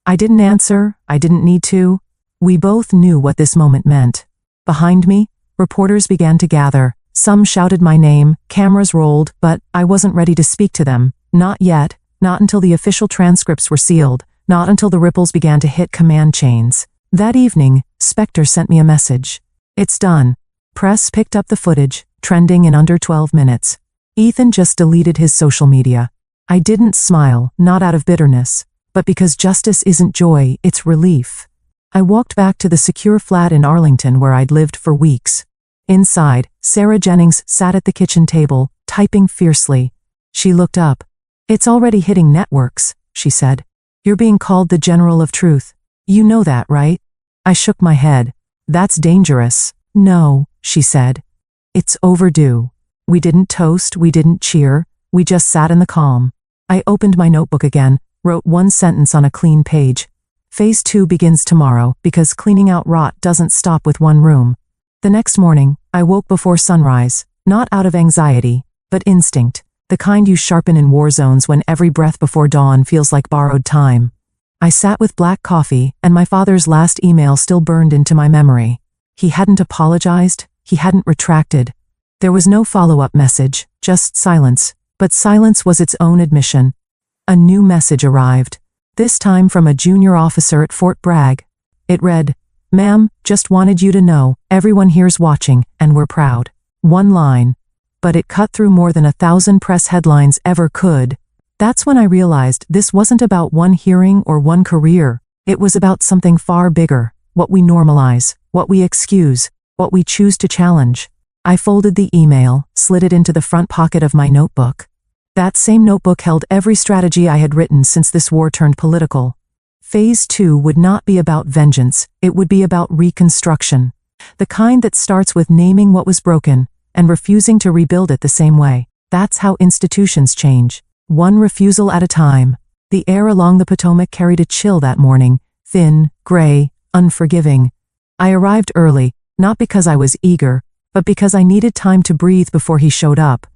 I didn't answer, I didn't need to. We both knew what this moment meant. Behind me, reporters began to gather. Some shouted my name, cameras rolled, but I wasn't ready to speak to them. Not yet, not until the official transcripts were sealed, not until the ripples began to hit command chains. That evening, Spectre sent me a message. It's done. Press picked up the footage, trending in under 12 minutes. Ethan just deleted his social media. I didn't smile, not out of bitterness, but because justice isn't joy, it's relief. I walked back to the secure flat in Arlington where I'd lived for weeks. Inside, Sarah Jennings sat at the kitchen table, typing fiercely. She looked up. It's already hitting networks, she said. You're being called the General of Truth. You know that, right? I shook my head. That's dangerous. No, she said. It's overdue. We didn't toast, we didn't cheer, we just sat in the calm. I opened my notebook again, wrote one sentence on a clean page. Phase 2 begins tomorrow because cleaning out rot doesn't stop with one room. The next morning, I woke before sunrise, not out of anxiety, but instinct, the kind you sharpen in war zones when every breath before dawn feels like borrowed time. I sat with black coffee, and my father's last email still burned into my memory. He hadn't apologized, he hadn't retracted. There was no follow-up message, just silence, but silence was its own admission. A new message arrived, this time from a junior officer at Fort Bragg. It read, "Ma'am, just wanted you to know, everyone here's watching, and we're proud." One line. But it cut through more than 1,000 press headlines ever could. That's when I realized this wasn't about one hearing or one career. It was about something far bigger, what we normalize, what we excuse, what we choose to challenge. I folded the email, slid it into the front pocket of my notebook. That same notebook held every strategy I had written since this war turned political. Phase 2 would not be about vengeance, it would be about reconstruction. The kind that starts with naming what was broken, and refusing to rebuild it the same way. That's how institutions change, one refusal at a time. The air along the Potomac carried a chill that morning, thin, gray, unforgiving. I arrived early, not because I was eager, but because I needed time to breathe before he showed up.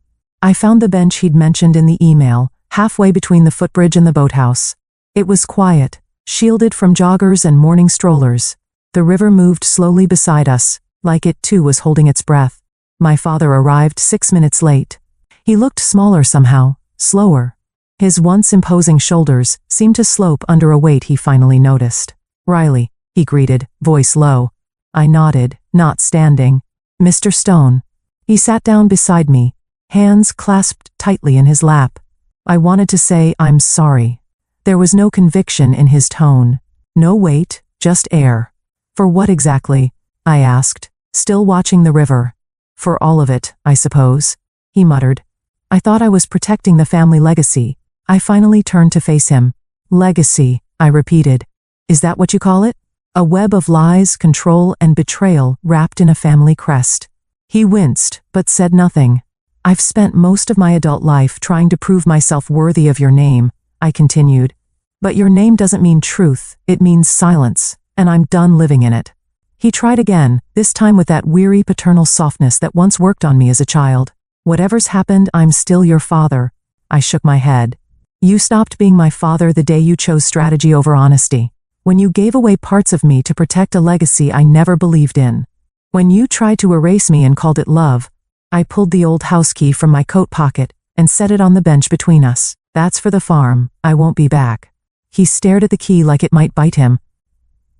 I found the bench he'd mentioned in the email, halfway between the footbridge and the boathouse. It was quiet, shielded from joggers and morning strollers. The river moved slowly beside us, like it too was holding its breath. My father arrived 6 minutes late. He looked smaller somehow, slower. His once imposing shoulders seemed to slope under a weight he finally noticed. "Riley," he greeted, voice low. I nodded, not standing. "Mr. Stone." He sat down beside me, hands clasped tightly in his lap. I wanted to say, "I'm sorry." There was no conviction in his tone. No weight, just air. "For what exactly?" I asked, still watching the river. "For all of it, I suppose," he muttered. I thought I was protecting the family legacy. I finally turned to face him. "Legacy," I repeated. "Is that what you call it? A web of lies, control, and betrayal wrapped in a family crest." He winced, but said nothing. "I've spent most of my adult life trying to prove myself worthy of your name," I continued. "But your name doesn't mean truth, it means silence, and I'm done living in it." He tried again, this time with that weary paternal softness that once worked on me as a child. "Whatever's happened, I'm still your father." I shook my head. "You stopped being my father the day you chose strategy over honesty. When you gave away parts of me to protect a legacy I never believed in. When you tried to erase me and called it love." I pulled the old house key from my coat pocket and set it on the bench between us. "That's for the farm, I won't be back." He stared at the key like it might bite him.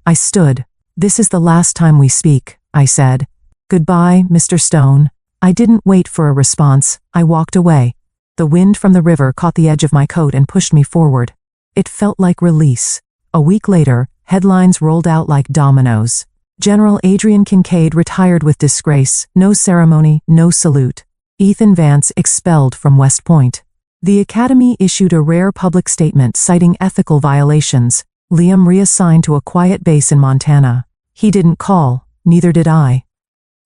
I stood. "This is the last time we speak," I said. "Goodbye, Mr. Stone." I didn't wait for a response, I walked away. The wind from the river caught the edge of my coat and pushed me forward. It felt like release. A week later, headlines rolled out like dominoes. General Adrian Kincaid retired with disgrace, no ceremony, no salute. Ethan Vance expelled from West Point. The Academy issued a rare public statement citing ethical violations. Liam reassigned to a quiet base in Montana. He didn't call, neither did I.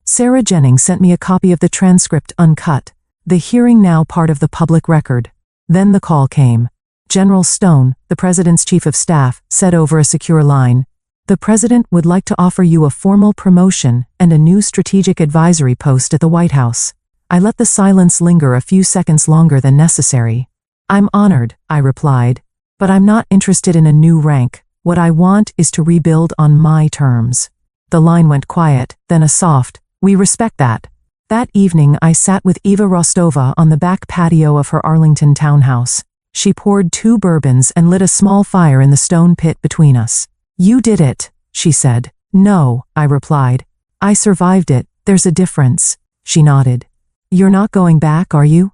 Sarah Jennings sent me a copy of the transcript uncut, the hearing now part of the public record. Then the call came. General Stone, the President's Chief of Staff, said over a secure line, "The President would like to offer you a formal promotion and a new strategic advisory post at the White House." I let the silence linger a few seconds longer than necessary. "I'm honored," I replied, "but I'm not interested in a new rank. What I want is to rebuild on my terms." The line went quiet, then a soft, "We respect that." That evening I sat with Eva Rostova on the back patio of her Arlington townhouse. She poured 2 bourbons and lit a small fire in the stone pit between us. "You did it," she said. "No," I replied. "I survived it, there's a difference." She nodded. "You're not going back, are you?"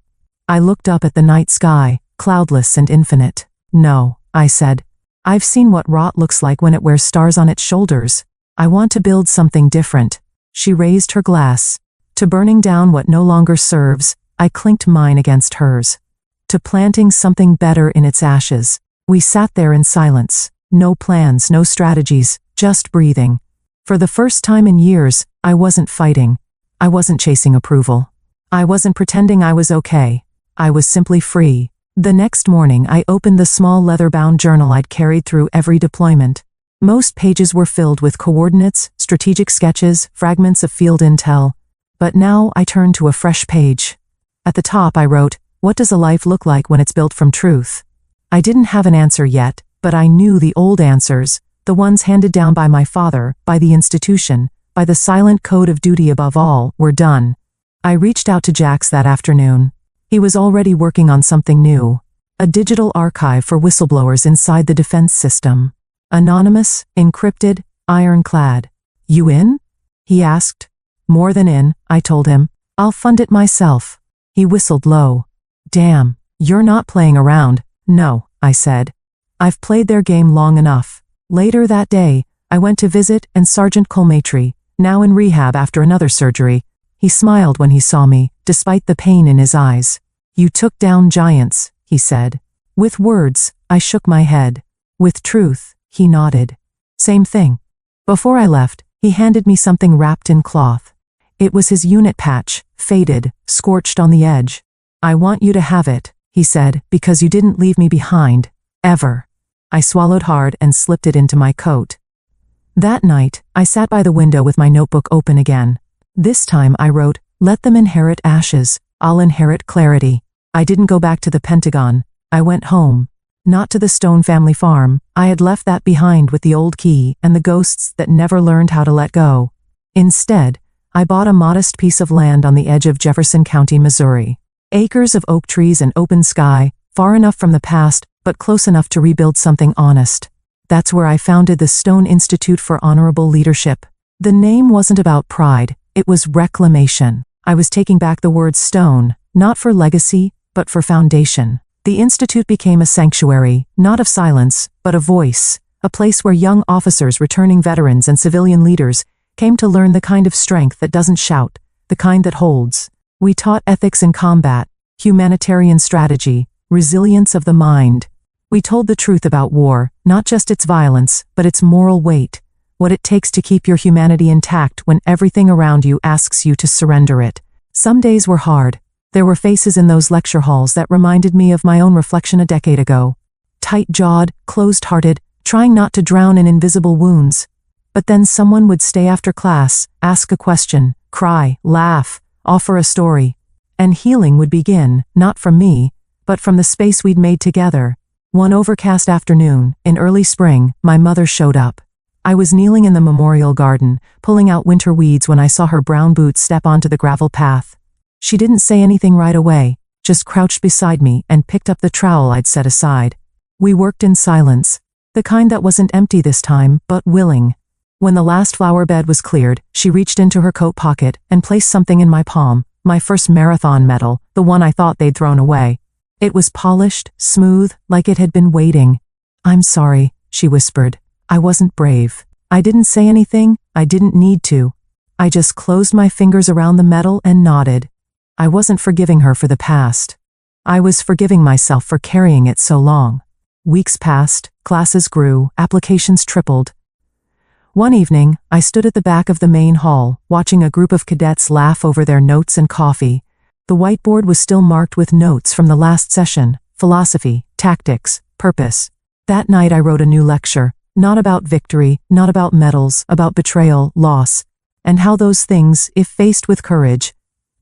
I looked up at the night sky, cloudless and infinite. "No," I said. "I've seen what rot looks like when it wears stars on its shoulders. I want to build something different." She raised her glass. "To burning down what no longer serves," I clinked mine against hers. "To planting something better in its ashes." We sat there in silence. No plans, no strategies, just breathing. For the first time in years, I wasn't fighting. I wasn't chasing approval. I wasn't pretending I was okay. I was simply free. The next morning I opened the small leather-bound journal I'd carried through every deployment. Most pages were filled with coordinates, strategic sketches, fragments of field intel. But now I turned to a fresh page. At the top I wrote, "What does a life look like when it's built from truth?" I didn't have an answer yet, but I knew the old answers, the ones handed down by my father, by the institution, by the silent code of duty above all, were done. I reached out to Jax that afternoon. He was already working on something new. A digital archive for whistleblowers inside the defense system. Anonymous, encrypted, ironclad. You in? He asked. More than in, I told him. I'll fund it myself. He whistled low. Damn, you're not playing around. No, I said. I've played their game long enough. Later that day, I went to visit and Sergeant Colmatry, now in rehab after another surgery. He smiled when he saw me, despite the pain in his eyes. You took down giants, he said. With words, I shook my head. With truth, he nodded. Same thing. Before I left, he handed me something wrapped in cloth. It was his unit patch, faded, scorched on the edge. I want you to have it, he said, because you didn't leave me behind. Ever. I swallowed hard and slipped it into my coat. That night, I sat by the window with my notebook open again. This time I wrote, let them inherit ashes, I'll inherit clarity. I didn't go back to the Pentagon. I went home. Not to the Stone family farm. I had left that behind with the old key and the ghosts that never learned how to let go. Instead, I bought a modest piece of land on the edge of Jefferson County, Missouri. Acres of oak trees and open sky, far enough from the past, but close enough to rebuild something honest. That's where I founded the Stone Institute for Honorable Leadership. The name wasn't about pride, it was reclamation. I was taking back the word stone, not for legacy, but for foundation. The Institute became a sanctuary, not of silence, but a voice, a place where young officers, returning veterans, and civilian leaders came to learn the kind of strength that doesn't shout, the kind that holds. We taught ethics in combat, humanitarian strategy, resilience of the mind. We told the truth about war, not just its violence, but its moral weight, what it takes to keep your humanity intact when everything around you asks you to surrender it. Some days were hard. There were faces in those lecture halls that reminded me of my own reflection a decade ago. Tight-jawed, closed-hearted, trying not to drown in invisible wounds. But then someone would stay after class, ask a question, cry, laugh, offer a story. And healing would begin, not from me, but from the space we'd made together. One overcast afternoon, in early spring, my mother showed up. I was kneeling in the memorial garden, pulling out winter weeds when I saw her brown boots step onto the gravel path. She didn't say anything right away, just crouched beside me and picked up the trowel I'd set aside. We worked in silence, the kind that wasn't empty this time, but willing. When the last flower bed was cleared, she reached into her coat pocket and placed something in my palm, my first marathon medal, the one I thought they'd thrown away. It was polished, smooth, like it had been waiting. I'm sorry, she whispered. I wasn't brave. I didn't say anything, I didn't need to. I just closed my fingers around the medal and nodded. I wasn't forgiving her for the past. I was forgiving myself for carrying it so long. Weeks passed, classes grew, applications tripled. One evening, I stood at the back of the main hall, watching a group of cadets laugh over their notes and coffee. The whiteboard was still marked with notes from the last session, philosophy, tactics, purpose. That night I wrote a new lecture, not about victory, not about medals, about betrayal, loss, and how those things, if faced with courage,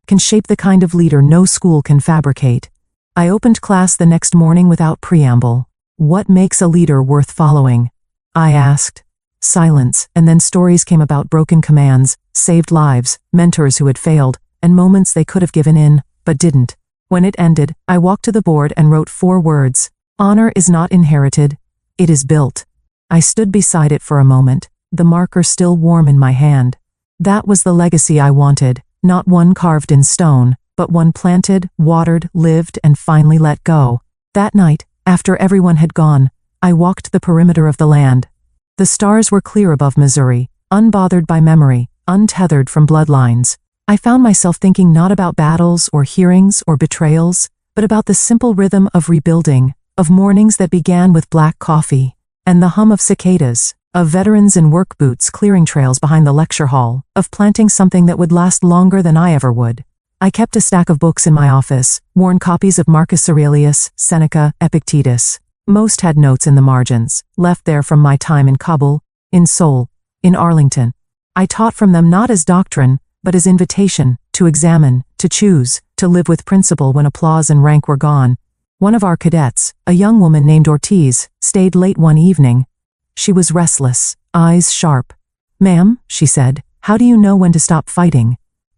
can shape the kind of leader no school can fabricate. I opened class the next morning without preamble. What makes a leader worth following? I asked. Silence, and then stories came about broken commands, saved lives, mentors who had failed, and moments they could have given in, but didn't. When it ended, I walked to the board and wrote 4 words. Honor is not inherited, it is built. I stood beside it for a moment, the marker still warm in my hand. That was the legacy I wanted, not one carved in stone, but one planted, watered, lived, and finally let go. That night, after everyone had gone, I walked the perimeter of the land. The stars were clear above Missouri, unbothered by memory, untethered from bloodlines. I found myself thinking not about battles or hearings or betrayals, but about the simple rhythm of rebuilding, of mornings that began with black coffee, and the hum of cicadas, of veterans in work boots clearing trails behind the lecture hall, of planting something that would last longer than I ever would. I kept a stack of books in my office, worn copies of Marcus Aurelius, Seneca, Epictetus. Most had notes in the margins, left there from my time in Kabul, in Seoul, in Arlington. I taught from them not as doctrine, but as invitation, to examine, to choose, to live with principle when applause and rank were gone. One of our cadets, a young woman named Ortiz, stayed late one evening. She was restless, eyes sharp. "Ma'am," she said, How do you know when to stop fighting?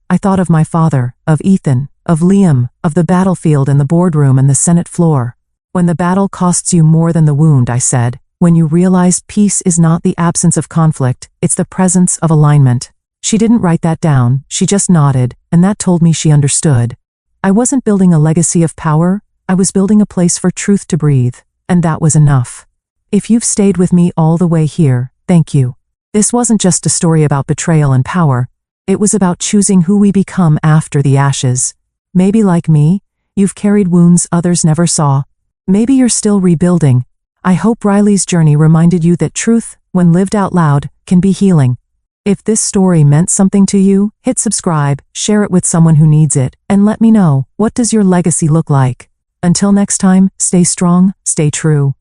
I thought of my father, of Ethan, of Liam, of the battlefield and the boardroom and the Senate floor. When the battle costs you more than the wound, I said, when you realize peace is not the absence of conflict, it's the presence of alignment. She didn't write that down, she just nodded, and that told me she understood. I wasn't building a legacy of power, I was building a place for truth to breathe, and that was enough. If you've stayed with me all the way here, thank you. This wasn't just a story about betrayal and power, it was about choosing who we become after the ashes. Maybe like me, you've carried wounds others never saw. Maybe you're still rebuilding. I hope Riley's journey reminded you that truth, when lived out loud, can be healing. If this story meant something to you, hit subscribe, share it with someone who needs it, and let me know, what does your legacy look like? Until next time, stay strong, stay true.